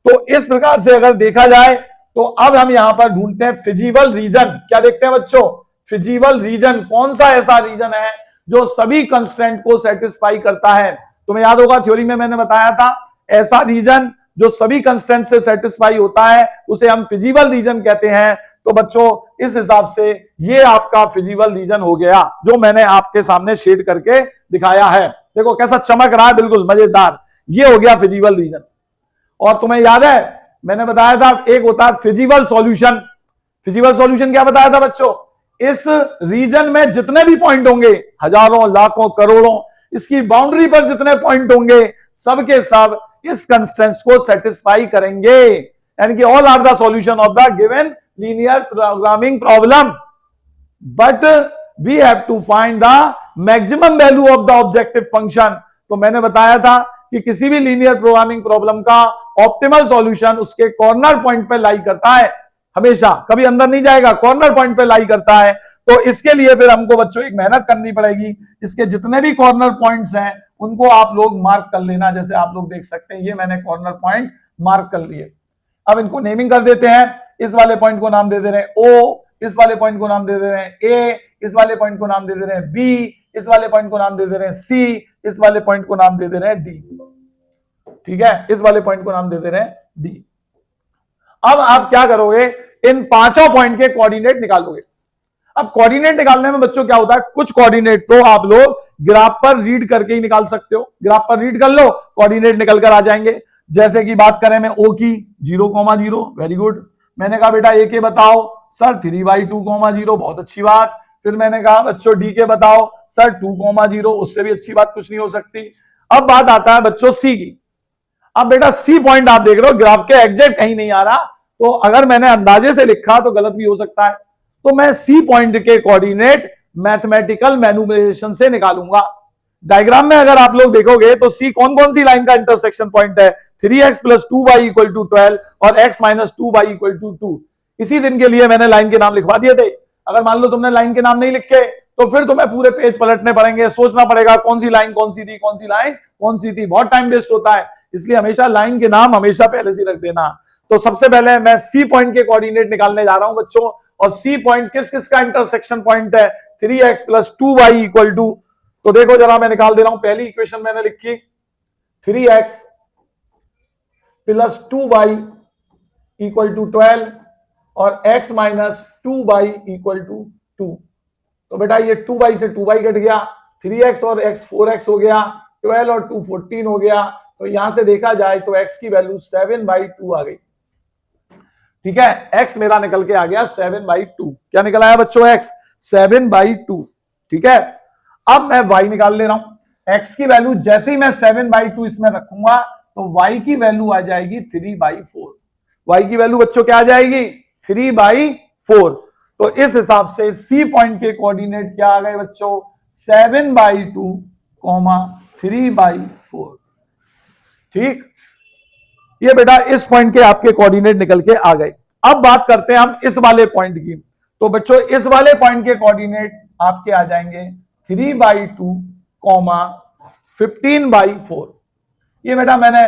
तो इस प्रकार से अगर देखा जाए तो अब हम यहां पर ढूंढते हैं फिजिबल रीजन। क्या देखते हैं बच्चों? Feasible region. कौन सा ऐसा रीजन है जो सभी कंस्ट्रेंट को सेटिस्फाई करता है? तुम्हें याद होगा थ्योरी में मैंने बताया था, ऐसा रीजन जो सभी कंस्ट्रेंट से सेटिस्फाई होता है उसे हम फिजिबल रीजन कहते हैं। तो बच्चों इस हिसाब से ये आपका फिजिबल रीजन हो गया, जो मैंने आपके सामने शेड करके दिखाया है। देखो कैसा चमक रहा है, बिल्कुल मजेदार। ये हो गया फिजिबल रीजन। और तुम्हें याद है मैंने बताया था एक होता है फिजिबल सॉल्यूशन। फिजिबल सॉल्यूशन क्या बताया था बच्चों? इस रीजन में जितने भी पॉइंट होंगे, हजारों लाखों करोड़ों, इसकी बाउंड्री पर जितने पॉइंट होंगे सबके सब इस कंस्ट्रेंट्स को सेटिस्फाई करेंगे, यानी कि all are the solution of the given linear programming problem, but we have to find the maximum value of the objective function. तो मैंने बताया था कि किसी भी लीनियर प्रोग्रामिंग प्रॉब्लम का ऑप्टिमल सॉल्यूशन उसके कॉर्नर पॉइंट पे लाई करता है, हमेशा, कभी अंदर नहीं जाएगा, कॉर्नर पॉइंट पे लाई करता है। तो इसके लिए फिर हमको बच्चों एक मेहनत करनी पड़ेगी। इसके जितने भी कॉर्नर पॉइंट्स हैं उनको आप लोग मार्क कर लेना। जैसे आप लोग देख सकते हैं ये मैंने कॉर्नर पॉइंट मार्क कर लिए। अब इनको नेमिंग कर देते हैं। इस वाले पॉइंट को नाम दे दे रहे हैं O, इस वाले पॉइंट को नाम दे दे रहे हैं A, इस वाले पॉइंट को नाम दे दे रहे हैं B, इस वाले पॉइंट को नाम दे दे रहे हैं C, इस वाले पॉइंट को नाम दे दे रहे हैं D। ठीक है, इस वाले पॉइंट को नाम दे दे रहे हैं D। अब आप क्या करोगे? इन पांचों पॉइंट के कोऑर्डिनेट निकालोगे। अब कोऑर्डिनेट निकालने में बच्चों क्या होता है, कुछ कोऑर्डिनेट तो आप लोग ग्राफ पर रीड करके ही निकाल सकते हो। ग्राफ पर रीड कर लो, कोऑर्डिनेट निकल कर आ जाएंगे। जैसे कि बात करें मैं O की 0,0, वेरी गुड। मैंने कहा बेटा A के बताओ, सर 3/2,0, बहुत अच्छी बात। फिर मैंने कहा बच्चों D के बताओ, सर 2,0, उससे भी अच्छी बात कुछ नहीं हो सकती। अब बात आता है बच्चों C की। अब बेटा C पॉइंट आप देख रहे हो ग्राफ के एग्जैक्ट कहीं नहीं आ रहा, तो अगर मैंने अंदाजे से लिखा तो गलत भी हो सकता है। तो मैं C पॉइंट के कोऑर्डिनेट मैथमेटिकल मैनिपुलेशन से निकालूंगा। डायग्राम में अगर आप लोग देखोगे तो C कौन कौन सी लाइन का इंटरसेक्शन पॉइंट है? 3x plus 2y equal to 12 और x minus 2y equal to 2। इसी दिन के लिए मैंने लाइन के नाम लिखवा दिए थे। अगर मान लो तुमने लाइन के नाम नहीं लिखे तो फिर तुम्हें पूरे पेज पलटने पड़ेंगे, सोचना पड़ेगा कौन सी लाइन कौन सी थी, कौन सी लाइन कौन सी थी, बहुत टाइम वेस्ट होता है। इसलिए हमेशा लाइन के नाम हमेशा पहले से रख देना। तो सबसे पहले मैं C पॉइंट के कोऑर्डिनेट निकालने जा रहा हूं बच्चों, और C पॉइंट किस किस का इंटरसेक्शन पॉइंट है? 3x plus 2y equal to, तो देखो जरा मैं निकाल दे रहा हूं। पहली इक्वेशन मैंने लिखी 3x plus 2y equal to 12 और x minus 2y equal to 2। तो बेटा ये 2y से 2y कट गया, 3x और x 4x हो गया, 12 और 2 14 हो गया। तो यहां से देखा जाए तो x की वैल्यू 7/2 आ गई। ठीक है, x मेरा निकल के आ गया 7/2। क्या निकल आया बच्चों? x 7/2। ठीक है, अब मैं y निकाल ले रहा हूं। x की वैल्यू जैसे ही मैं 7/2 इसमें रखूंगा तो y की वैल्यू आ जाएगी 3/4। y की वैल्यू बच्चों क्या आ जाएगी? 3/4। तो इस हिसाब से C पॉइंट के कोऑर्डिनेट क्या आ गए बच्चों? 7/2, 3/4। ठीक, ये बेटा इस पॉइंट के आपके कोऑर्डिनेट निकल के आ गए। अब बात करते हैं हम इस वाले पॉइंट की। तो बच्चों इस वाले पॉइंट के कोऑर्डिनेट आपके आ जाएंगे 3/2, 15/4। ये बेटा मैंने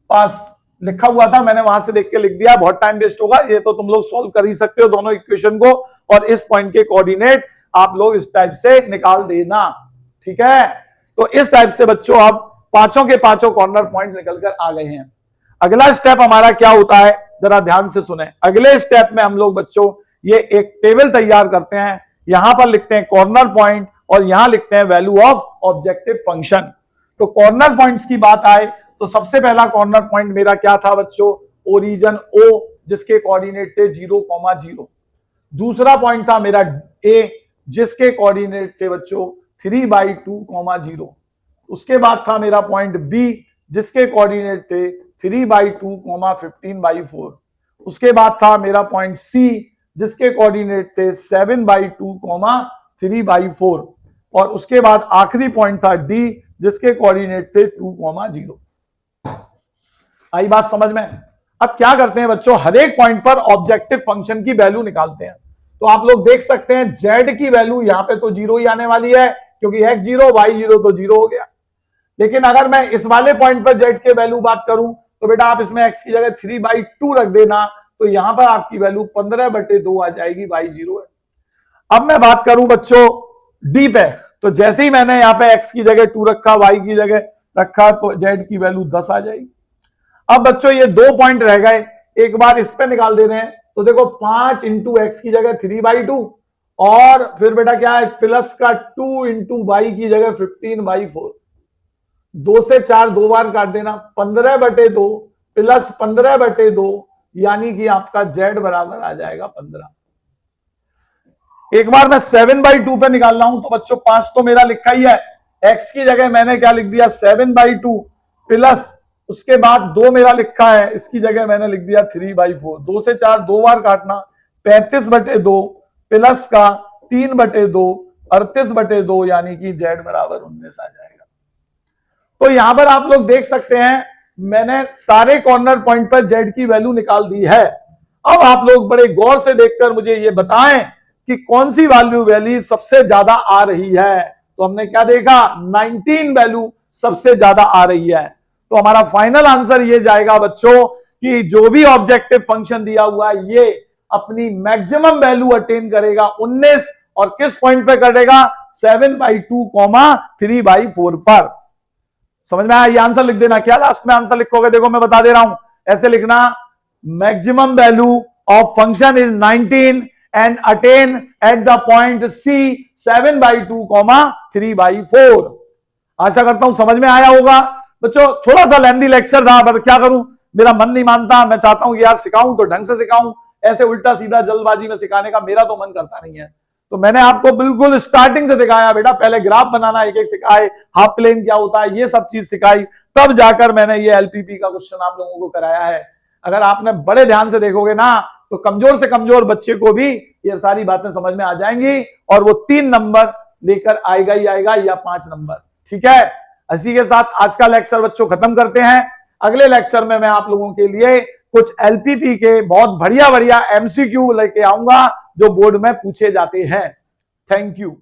पास लिखा हुआ था, मैंने वहां से देख के लिख दिया, बहुत टाइम वेस्ट होगा, ये तो तुम लोग सॉल्व कर ही सकते हो दोनों इक्वेशन को। और इस पॉइंट के कोऑर्डिनेट आप लोग इस टाइप से निकाल देना। ठीक है, तो इस टाइप से बच्चों अब पांचों के पांचों कॉर्नर पॉइंट्स निकल कर आ गए हैं। अगला स्टेप हमारा क्या होता है, जरा ध्यान से सुने। अगले स्टेप में हम लोग बच्चों ये एक टेबल तैयार करते हैं। यहां पर लिखते हैं कॉर्नर पॉइंट और यहां लिखते हैं वैल्यू ऑफ ऑब्जेक्टिव फंक्शन। तो कॉर्नर पॉइंट्स की बात आए तो सबसे पहला कॉर्नर पॉइंट मेरा क्या था बच्चों? ओरिजिन O, जिसके कोऑर्डिनेट थे 0,0। दूसरा पॉइंट था मेरा A, जिसके कोऑर्डिनेट थे बच्चों 3/2, 0। उसके बाद था मेरा पॉइंट B, जिसके कोऑर्डिनेट थे 3/2, 15/4। उसके बाद था मेरा पॉइंट C, जिसके कोऑर्डिनेट थे 7/2, 3/4। और उसके बाद आखिरी पॉइंट था D, जिसके कोऑर्डिनेट थे 2,0। आई बात समझ में? अब क्या करते हैं बच्चों, हर एक पॉइंट पर ऑब्जेक्टिव फंक्शन की वैल्यू निकालते हैं। तो आप लोग देख सकते हैं z की वैल्यू यहां पे तो 0 ही आने वाली है, क्योंकि x 0 y 0 तो 0 हो गया। लेकिन अगर मैं इस वाले पॉइंट पर z के वैल्यू बात करूं तो बेटा आप इसमें x की जगह 3/2 रख देना, तो यहां पर आपकी वैल्यू 15/2 आ जाएगी, y 0 है। अब मैं बात करूं बच्चों d पे, तो जैसे ही मैंने यहाँ पे x की जगह 2 रखा, y की जगह रखा, तो z की वैल्यू 10 आ जाएगी। अब बच्चों ये दो पॉइंट रह गए, एक बार इस पे निकाल दे रहे हैं। तो देखो 5 × x की जगह 3/2 और फिर बेटा क्या है प्लस का 2 × y की जगह 15/4। 2 से 4 दो बार काट देना, 15/2 प्लस 15/2, यानी कि आपका z बराबर आ जाएगा 15। एक बार मैं 7/2 पे निकाल रहा हूं तो बच्चों 5 तो मेरा लिखा ही है, x की जगह मैंने क्या लिख दिया 7/2 प्लस उसके बाद 2 मेरा लिखा है, इसकी जगह मैंने लिख दिया 3/4। 2 से 4 दो बार काटना, 35/2 प्लस का 3/2, 38/2, यानी कि z बराबर 19 आ जाएगा। तो यहां पर आप लोग देख सकते हैं मैंने सारे कॉर्नर पॉइंट पर z की वैल्यू निकाल दी है। अब आप लोग बड़े गौर से देखकर मुझे ये बताएं कि कौन सी वैल्यू सबसे ज्यादा आ रही है। तो हमने क्या देखा, 19 वैल्यू सबसे ज्यादा आ रही है। तो हमारा फाइनल आंसर ये जाएगा बच्चों कि जो भी ऑब्जेक्टिव फंक्शन दिया हुआ है ये अपनी मैक्सिमम वैल्यू अटेन करेगा 19, और किस पॉइंट पे करेगा 7/2, 3/4 पर। समझ में आया? ये आंसर लिख देना। क्या लास्ट में आंसर लिखोगे? देखो मैं बता दे रहा हूं, ऐसे लिखना, maximum value of function is 19 and attain at the point C 7/2, 3/4। आशा करता हूं समझ में आया होगा बच्चों। थोड़ा सा लेंथी लेक्चर था, पर क्या करूं, मेरा मन नहीं मानता। मैं चाहता हूं कि यार सिखाऊं तो ढंग से सिखाऊं, ऐसे उल्टा सीधा जल्दबाजी में सिखाने का मेरा तो मन करता नहीं है। तो मैंने आपको बिल्कुल स्टार्टिंग से सिखाया बेटा, पहले ग्राफ बनाना एक एक सिखाए, हाफ प्लेन क्या होता है ये सब चीज सिखाई, तब जाकर मैंने ये LPP का क्वेश्चन आप लोगों को कराया है। अगर आपने बड़े ध्यान से देखोगे ना तो कमजोर से कमजोर बच्चे को भी ये सारी बातें समझ में आ जाएंगी, और वो 3 नंबर लेकर आएगा ही आएगा, या 5 नंबर। ठीक है, इसी के साथ आज का लेक्चर बच्चों खत्म करते हैं। अगले लेक्चर में मैं आप लोगों के लिए कुछ LPP के बहुत बढ़िया बढ़िया MCQ लेके आऊंगा जो बोर्ड में पूछे जाते हैं। Thank you.